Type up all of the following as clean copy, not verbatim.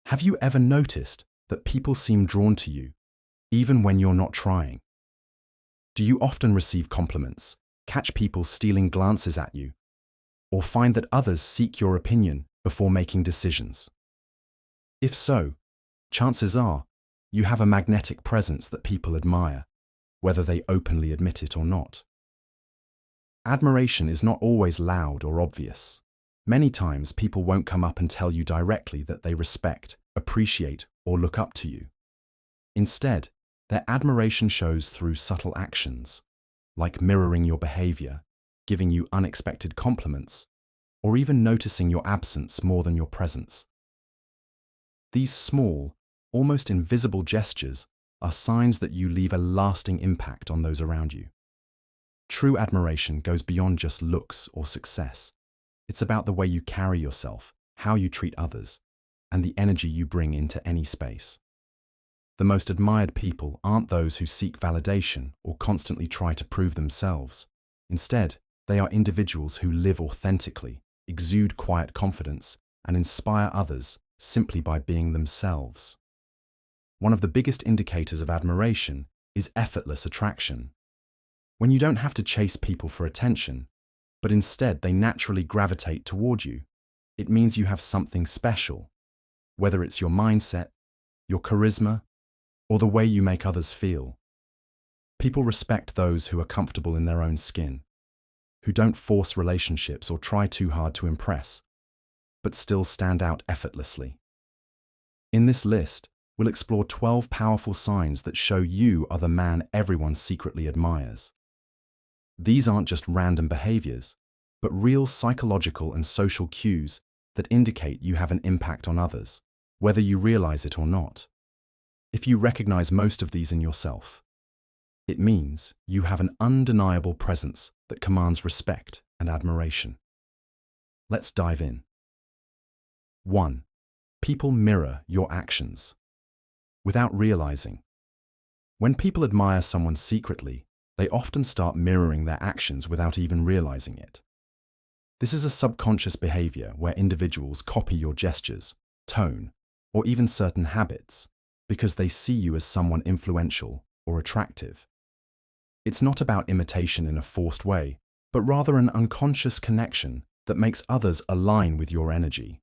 Have you ever noticed that people seem drawn to you, even when you're not trying? Do you often receive compliments, catch people stealing glances at you, or find that others seek your opinion before making decisions? If so, chances are you have a magnetic presence that people admire, whether they openly admit it or not. Admiration is not always loud or obvious. Many times people won't come up and tell you directly that they respect, appreciate, or look up to you. Instead, their admiration shows through subtle actions, like mirroring your behavior, giving you unexpected compliments, or even noticing your absence more than your presence. These small, almost invisible gestures are signs that you leave a lasting impact on those around you. True admiration goes beyond just looks or success. It's about the way you carry yourself, how you treat others, and the energy you bring into any space. The most admired people aren't those who seek validation or constantly try to prove themselves. Instead, they are individuals who live authentically, exude quiet confidence, and inspire others simply by being themselves. One of the biggest indicators of admiration is effortless attraction. When you don't have to chase people for attention, but instead they naturally gravitate toward you, it means you have something special, whether it's your mindset, your charisma, or the way you make others feel. People respect those who are comfortable in their own skin, who don't force relationships or try too hard to impress, but still stand out effortlessly. In this list, we'll explore 12 powerful signs that show you are the man everyone secretly admires. These aren't just random behaviors, but real psychological and social cues that indicate you have an impact on others, whether you realize it or not. If you recognize most of these in yourself, it means you have an undeniable presence that commands respect and admiration. Let's dive in. 1. People mirror your actions. Without realizing. When people admire someone secretly, they often start mirroring their actions without even realizing it. This is a subconscious behavior where individuals copy your gestures, tone, or even certain habits because they see you as someone influential or attractive. It's not about imitation in a forced way, but rather an unconscious connection that makes others align with your energy.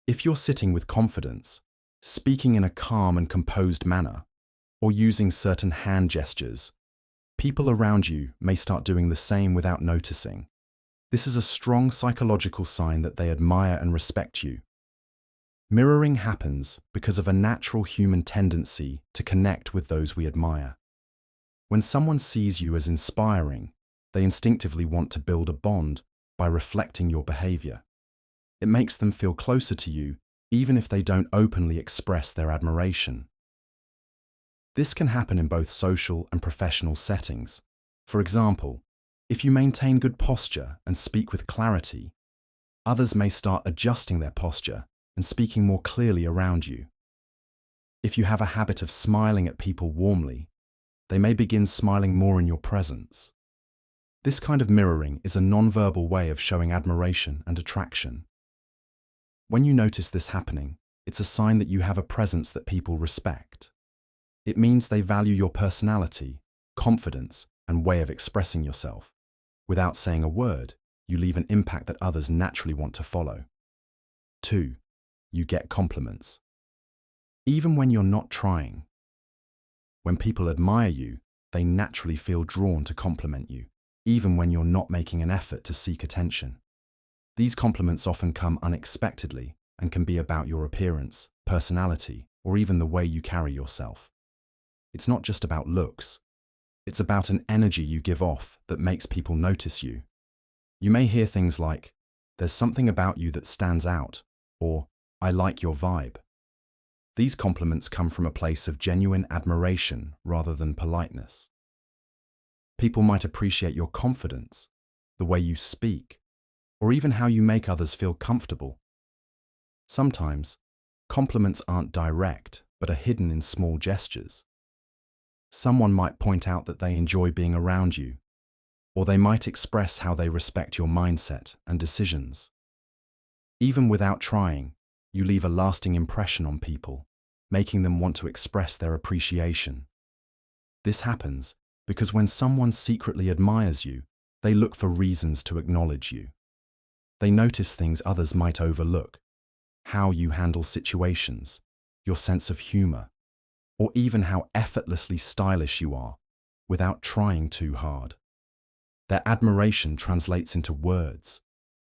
If you're sitting with confidence, speaking in a calm and composed manner, or using certain hand gestures, people around you may start doing the same without noticing. This is a strong psychological sign that they admire and respect you. Mirroring happens because of a natural human tendency to connect with those we admire. When someone sees you as inspiring, they instinctively want to build a bond by reflecting your behavior. It makes them feel closer to you, even if they don't openly express their admiration. This can happen in both social and professional settings. For example, if you maintain good posture and speak with clarity, others may start adjusting their posture and speaking more clearly around you. If you have a habit of smiling at people warmly, they may begin smiling more in your presence. This kind of mirroring is a non-verbal way of showing admiration and attraction. When you notice this happening, it's a sign that you have a presence that people respect. It means they value your personality, confidence, and way of expressing yourself. Without saying a word, you leave an impact that others naturally want to follow. 2. You get compliments. Even when you're not trying. When people admire you, they naturally feel drawn to compliment you, even when you're not making an effort to seek attention. These compliments often come unexpectedly and can be about your appearance, personality, or even the way you carry yourself. It's not just about looks. It's about an energy you give off that makes people notice you. You may hear things like, "There's something about you that stands out," or "I like your vibe." These compliments come from a place of genuine admiration rather than politeness. People might appreciate your confidence, the way you speak, or even how you make others feel comfortable. Sometimes, compliments aren't direct, but are hidden in small gestures. Someone might point out that they enjoy being around you, or they might express how they respect your mindset and decisions. Even without trying, You leave a lasting impression on people, making them want to express their appreciation. This happens because when someone secretly admires you, they look for reasons to acknowledge you. They notice things others might overlook: how you handle situations, your sense of humor, or even how effortlessly stylish you are without trying too hard. Their admiration translates into words,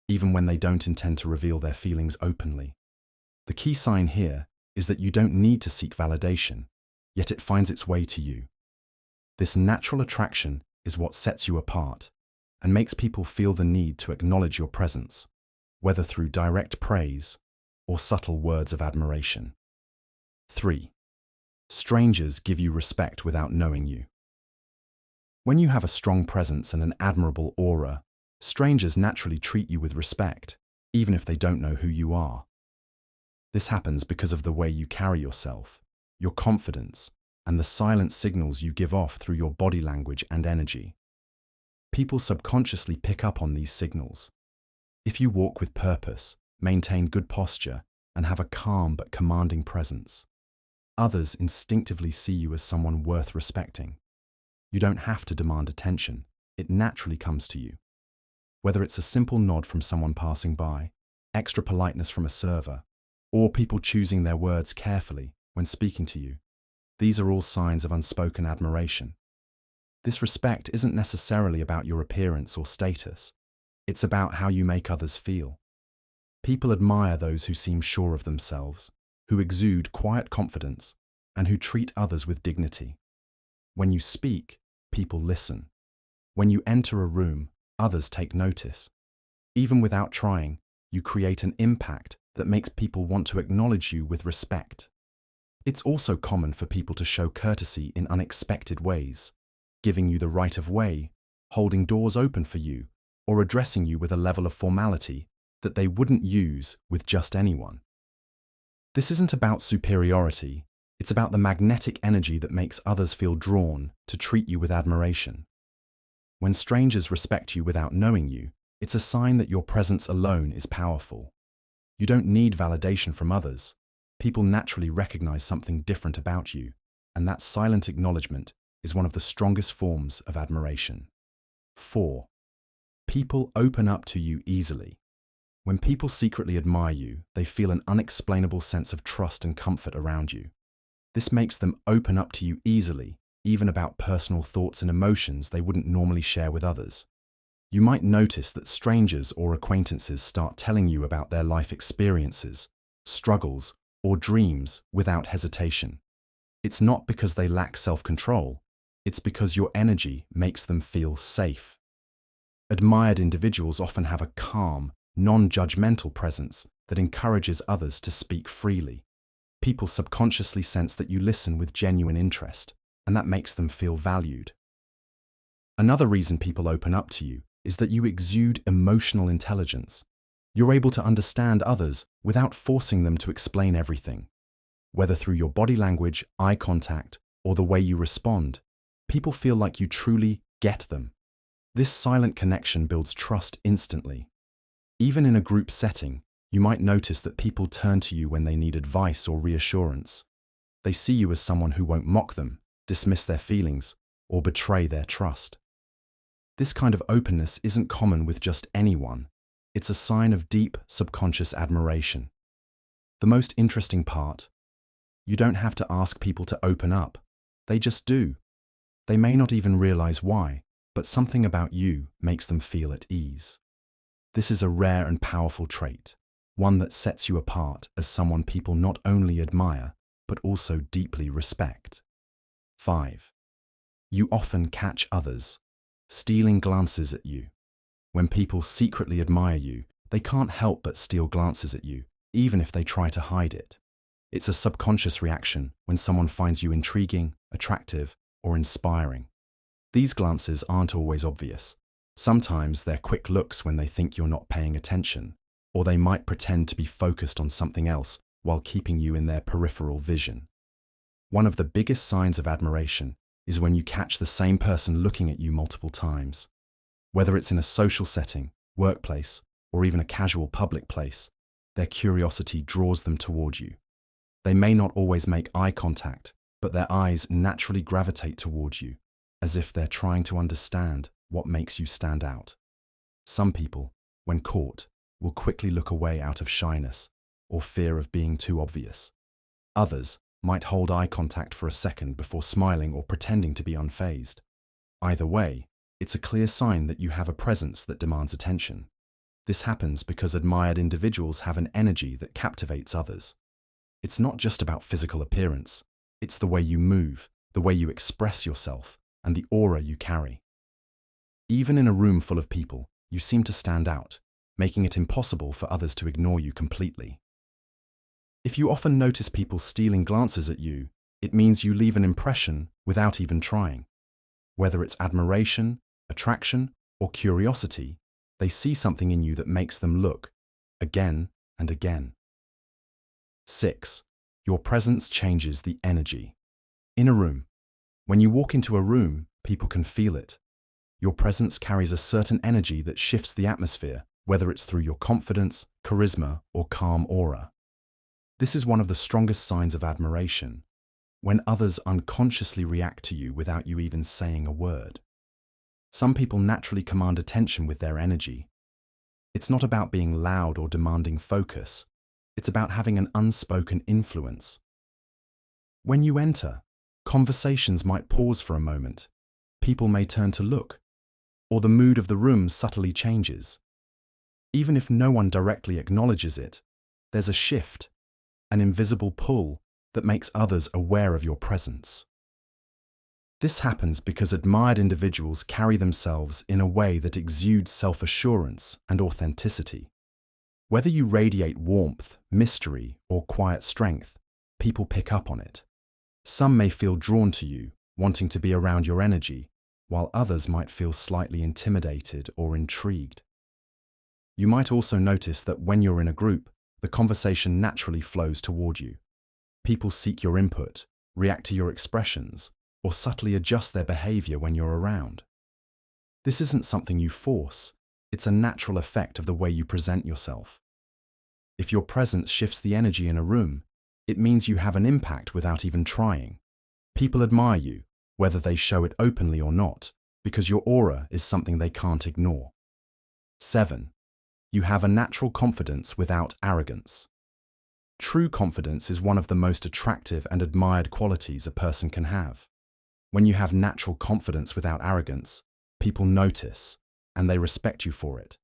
even when they don't intend to reveal their feelings openly. The key sign here is that you don't need to seek validation, yet it finds its way to you. This natural attraction is what sets you apart and makes people feel the need to acknowledge your presence, whether through direct praise or subtle words of admiration. 3. Strangers give you respect without knowing you. When you have a strong presence and an admirable aura, strangers naturally treat you with respect, even if they don't know who you are. This happens because of the way you carry yourself, your confidence, and the silent signals you give off through your body language and energy. People subconsciously pick up on these signals. If you walk with purpose, maintain good posture, and have a calm but commanding presence, others instinctively see you as someone worth respecting. You don't have to demand attention, it naturally comes to you. Whether it's a simple nod from someone passing by, extra politeness from a server, or people choosing their words carefully when speaking to you, these are all signs of unspoken admiration. This respect isn't necessarily about your appearance or status. It's about how you make others feel. People admire those who seem sure of themselves, who exude quiet confidence, and who treat others with dignity. When you speak, people listen. When you enter a room, others take notice. Even without trying, you create an impact that makes people want to acknowledge you with respect. It's also common for people to show courtesy in unexpected ways, giving you the right of way, holding doors open for you, or addressing you with a level of formality that they wouldn't use with just anyone. This isn't about superiority, it's about the magnetic energy that makes others feel drawn to treat you with admiration. When strangers respect you without knowing you, it's a sign that your presence alone is powerful. You don't need validation from others. People naturally recognize something different about you, and that silent acknowledgement is one of the strongest forms of admiration. 4. People open up to you easily. When people secretly admire you, they feel an unexplainable sense of trust and comfort around you. This makes them open up to you easily, even about personal thoughts and emotions they wouldn't normally share with others. You might notice that strangers or acquaintances start telling you about their life experiences, struggles, or dreams without hesitation. It's not because they lack self-control, it's because your energy makes them feel safe. Admired individuals often have a calm, non-judgmental presence that encourages others to speak freely. People subconsciously sense that you listen with genuine interest, and that makes them feel valued. Another reason people open up to you is that you exude emotional intelligence. You're able to understand others without forcing them to explain everything. Whether through your body language, eye contact, or the way you respond, people feel like you truly get them. This silent connection builds trust instantly. Even in a group setting, you might notice that people turn to you when they need advice or reassurance. They see you as someone who won't mock them, dismiss their feelings, or betray their trust. This kind of openness isn't common with just anyone. It's a sign of deep, subconscious admiration. The most interesting part: you don't have to ask people to open up. They just do. They may not even realize why, but something about you makes them feel at ease. This is a rare and powerful trait, one that sets you apart as someone people not only admire, but also deeply respect. 5. You often catch others stealing glances at you. When people secretly admire you, they can't help but steal glances at you, even if they try to hide it. It's a subconscious reaction when someone finds you intriguing, attractive, or inspiring. These glances aren't always obvious. Sometimes they're quick looks when they think you're not paying attention, or they might pretend to be focused on something else while keeping you in their peripheral vision. One of the biggest signs of admiration is when you catch the same person looking at you multiple times. Whether it's in a social setting, workplace, or even a casual public place, their curiosity draws them toward you. They may not always make eye contact, but their eyes naturally gravitate toward you, as if they're trying to understand what makes you stand out. Some people, when caught, will quickly look away out of shyness or fear of being too obvious. Others might hold eye contact for a second before smiling or pretending to be unfazed. Either way, it's a clear sign that you have a presence that demands attention. This happens because admired individuals have an energy that captivates others. It's not just about physical appearance, it's the way you move, the way you express yourself, and the aura you carry. Even in a room full of people, you seem to stand out, making it impossible for others to ignore you completely. If you often notice people stealing glances at you, it means you leave an impression without even trying. Whether it's admiration, attraction, or curiosity, they see something in you that makes them look, again and again. 6. Your presence changes the energy. In a room, when you walk into a room, people can feel it. Your presence carries a certain energy that shifts the atmosphere, whether it's through your confidence, charisma, or calm aura. This is one of the strongest signs of admiration, when others unconsciously react to you without you even saying a word. Some people naturally command attention with their energy. It's not about being loud or demanding focus. It's about having an unspoken influence. When you enter, conversations might pause for a moment. People may turn to look, or the mood of the room subtly changes. Even if no one directly acknowledges it, there's a shift, an invisible pull that makes others aware of your presence. This happens because admired individuals carry themselves in a way that exudes self-assurance and authenticity. Whether you radiate warmth, mystery, or quiet strength, people pick up on it. Some may feel drawn to you, wanting to be around your energy, while others might feel slightly intimidated or intrigued. You might also notice that when you're in a group, the conversation naturally flows toward you. People seek your input, react to your expressions, or subtly adjust their behavior when you're around. This isn't something you force, it's a natural effect of the way you present yourself. If your presence shifts the energy in a room, it means you have an impact without even trying. People admire you, whether they show it openly or not, because your aura is something they can't ignore. 7. You have a natural confidence without arrogance. True confidence is one of the most attractive and admired qualities a person can have. When you have natural confidence without arrogance, people notice, and they respect you for it.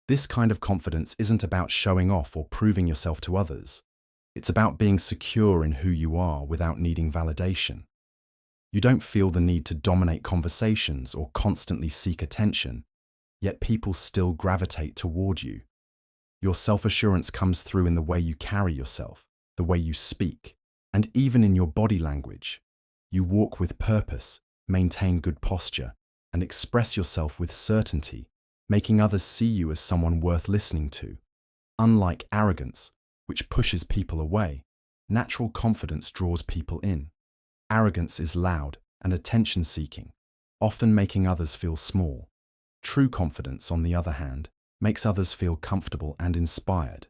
This kind of confidence isn't about showing off or proving yourself to others. It's about being secure in who you are without needing validation. You don't feel the need to dominate conversations or constantly seek attention, yet people still gravitate toward you. Your self-assurance comes through in the way you carry yourself, the way you speak, and even in your body language. You walk with purpose, maintain good posture, and express yourself with certainty, making others see you as someone worth listening to. Unlike arrogance, which pushes people away, natural confidence draws people in. Arrogance is loud and attention-seeking, often making others feel small. True confidence, on the other hand, makes others feel comfortable and inspired.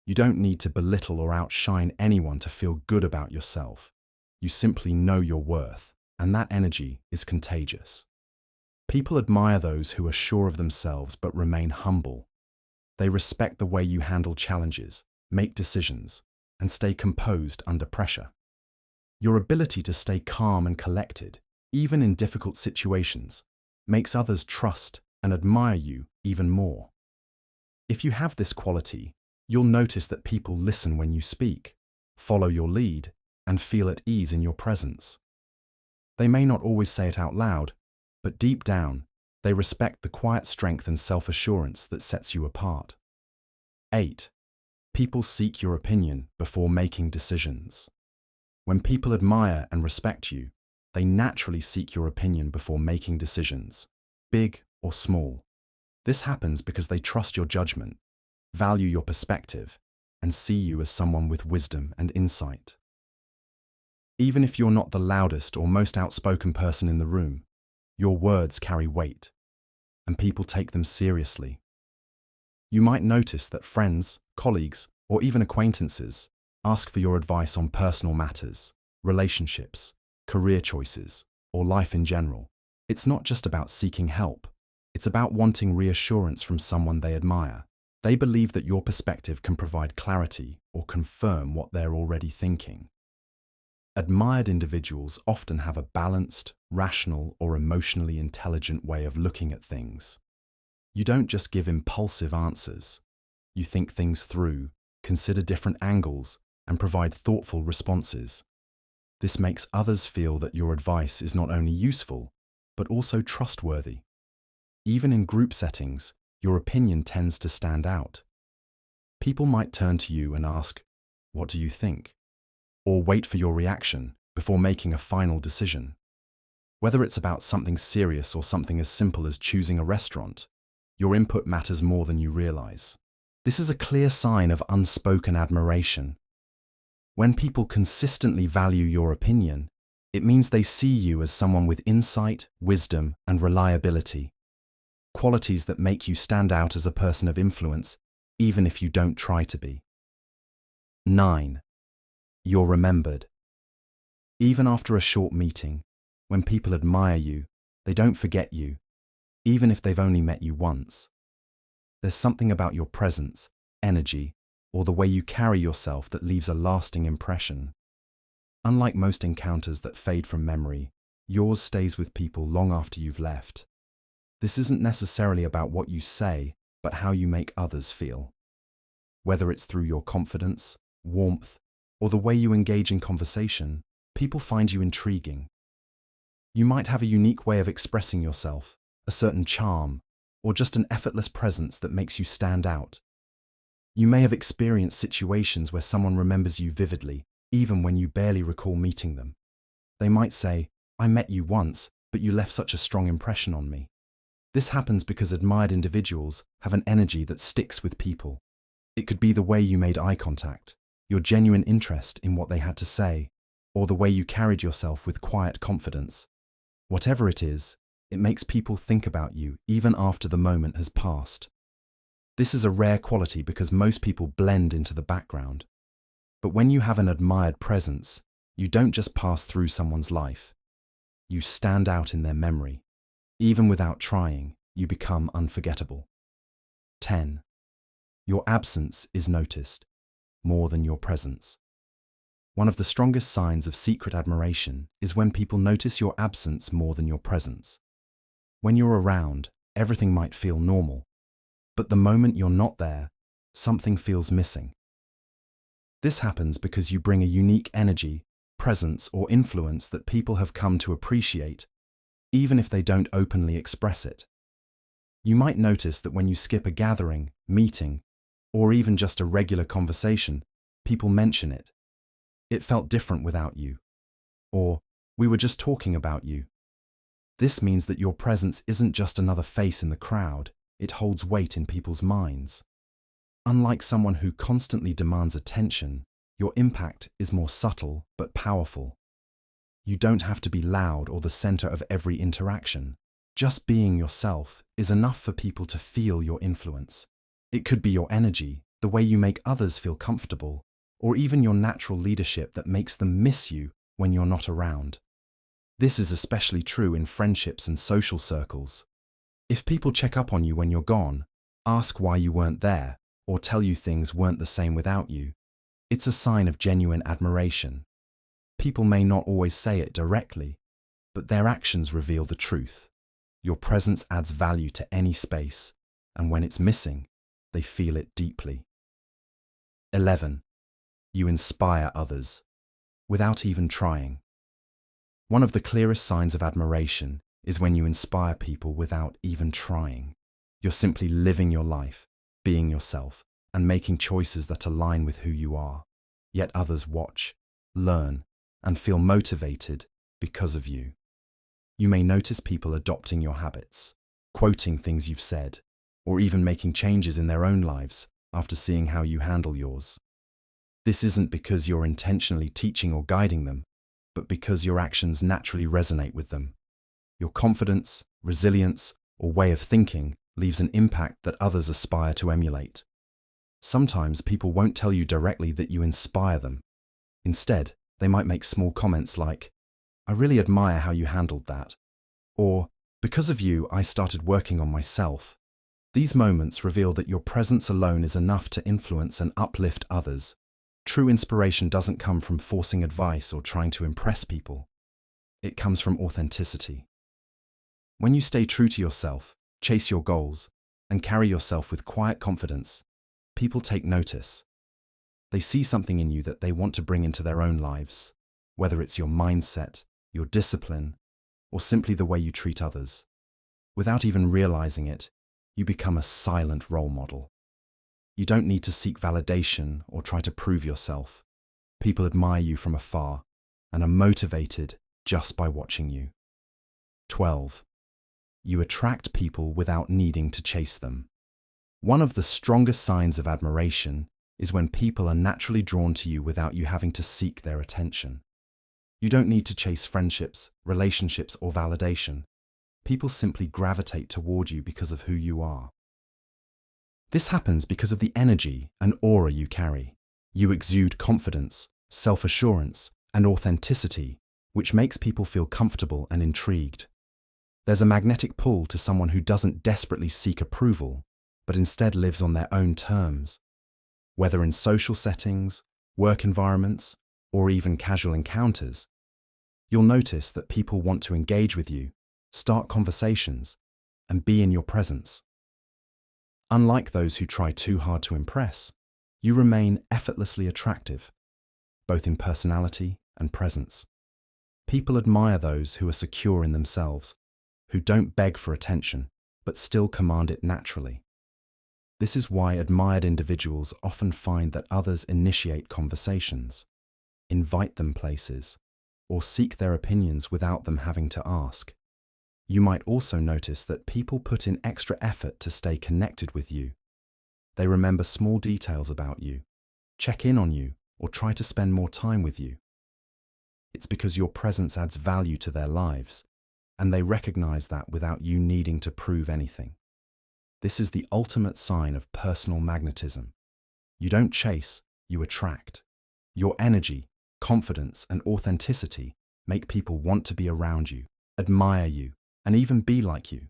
You don't need to belittle or outshine anyone to feel good about yourself. You simply know your worth, and that energy is contagious. People admire those who are sure of themselves but remain humble. They respect the way you handle challenges, make decisions, and stay composed under pressure. Your ability to stay calm and collected, even in difficult situations, makes others trust and admire you even more. If you have this quality, you'll notice that people listen when you speak, follow your lead, and feel at ease in your presence. They may not always say it out loud, but deep down, they respect the quiet strength and self-assurance that sets you apart. 8. People seek your opinion before making decisions. When people admire and respect you, they naturally seek your opinion before making decisions, big or small. This happens because they trust your judgment, value your perspective, and see you as someone with wisdom and insight. Even if you're not the loudest or most outspoken person in the room, your words carry weight, and people take them seriously. You might notice that friends, colleagues, or even acquaintances ask for your advice on personal matters, relationships, career choices, or life in general. It's not just about seeking help. It's about wanting reassurance from someone they admire. They believe that your perspective can provide clarity or confirm what they're already thinking. Admired individuals often have a balanced, rational, or emotionally intelligent way of looking at things. You don't just give impulsive answers. You think things through, consider different angles, and provide thoughtful responses. This makes others feel that your advice is not only useful, but also trustworthy. Even in group settings, your opinion tends to stand out. People might turn to you and ask, "What do you think?" or wait for your reaction before making a final decision. Whether it's about something serious or something as simple as choosing a restaurant, your input matters more than you realize. This is a clear sign of unspoken admiration. When people consistently value your opinion, it means they see you as someone with insight, wisdom, and reliability. Qualities that make you stand out as a person of influence, even if you don't try to be. 9. You're remembered. Even after a short meeting, when people admire you, they don't forget you, even if they've only met you once. There's something about your presence, energy, or the way you carry yourself that leaves a lasting impression. Unlike most encounters that fade from memory, yours stays with people long after you've left. This isn't necessarily about what you say, but how you make others feel. Whether it's through your confidence, warmth, or the way you engage in conversation, people find you intriguing. You might have a unique way of expressing yourself, a certain charm, or just an effortless presence that makes you stand out. You may have experienced situations where someone remembers you vividly, even when you barely recall meeting them. They might say, "I met you once, but you left such a strong impression on me." This happens because admired individuals have an energy that sticks with people. It could be the way you made eye contact, your genuine interest in what they had to say, or the way you carried yourself with quiet confidence. Whatever it is, it makes people think about you even after the moment has passed. This is a rare quality because most people blend into the background. But when you have an admired presence, you don't just pass through someone's life. You stand out in their memory. Even without trying, you become unforgettable. 10. Your absence is noticed more than your presence. One of the strongest signs of secret admiration is when people notice your absence more than your presence. When you're around, everything might feel normal, but the moment you're not there, something feels missing. This happens because you bring a unique energy, presence, or influence that people have come to appreciate, even if they don't openly express it. You might notice that when you skip a gathering, meeting, or even just a regular conversation, people mention it. "It felt different without you," or "We were just talking about you." This means that your presence isn't just another face in the crowd, it holds weight in people's minds. Unlike someone who constantly demands attention, your impact is more subtle but powerful. You don't have to be loud or the center of every interaction. Just being yourself is enough for people to feel your influence. It could be your energy, the way you make others feel comfortable, or even your natural leadership that makes them miss you when you're not around. This is especially true in friendships and social circles. If people check up on you when you're gone, ask why you weren't there, or tell you things weren't the same without you, it's a sign of genuine admiration. People may not always say it directly, but their actions reveal the truth. Your presence adds value to any space, and when it's missing, they feel it deeply. 11. You inspire others, without even trying. One of the clearest signs of admiration is when you inspire people without even trying. You're simply living your life, being yourself, and making choices that align with who you are. Yet others watch, learn, and feel motivated because of you. You may notice people adopting your habits, quoting things you've said, or even making changes in their own lives after seeing how you handle yours. This isn't because you're intentionally teaching or guiding them, but because your actions naturally resonate with them. Your confidence, resilience, or way of thinking leaves an impact that others aspire to emulate. Sometimes people won't tell you directly that you inspire them. Instead, they might make small comments like, "I really admire how you handled that," or, "Because of you, I started working on myself." These moments reveal that your presence alone is enough to influence and uplift others. True inspiration doesn't come from forcing advice or trying to impress people. It comes from authenticity. When you stay true to yourself, chase your goals, and carry yourself with quiet confidence, people take notice. They see something in you that they want to bring into their own lives, whether it's your mindset, your discipline, or simply the way you treat others. Without even realizing it, you become a silent role model. You don't need to seek validation or try to prove yourself. People admire you from afar and are motivated just by watching you. 12. You attract people without needing to chase them. One of the strongest signs of admiration is when people are naturally drawn to you without you having to seek their attention. You don't need to chase friendships, relationships, or validation. People simply gravitate toward you because of who you are. This happens because of the energy and aura you carry. You exude confidence, self-assurance, and authenticity, which makes people feel comfortable and intrigued. There's a magnetic pull to someone who doesn't desperately seek approval, but instead lives on their own terms. Whether in social settings, work environments, or even casual encounters, you'll notice that people want to engage with you, start conversations, and be in your presence. Unlike those who try too hard to impress, you remain effortlessly attractive, both in personality and presence. People admire those who are secure in themselves, who don't beg for attention, but still command it naturally. This is why admired individuals often find that others initiate conversations, invite them places, or seek their opinions without them having to ask. You might also notice that people put in extra effort to stay connected with you. They remember small details about you, check in on you, or try to spend more time with you. It's because your presence adds value to their lives, and they recognize that without you needing to prove anything. This is the ultimate sign of personal magnetism. You don't chase, you attract. Your energy, confidence, and authenticity make people want to be around you, admire you, and even be like you.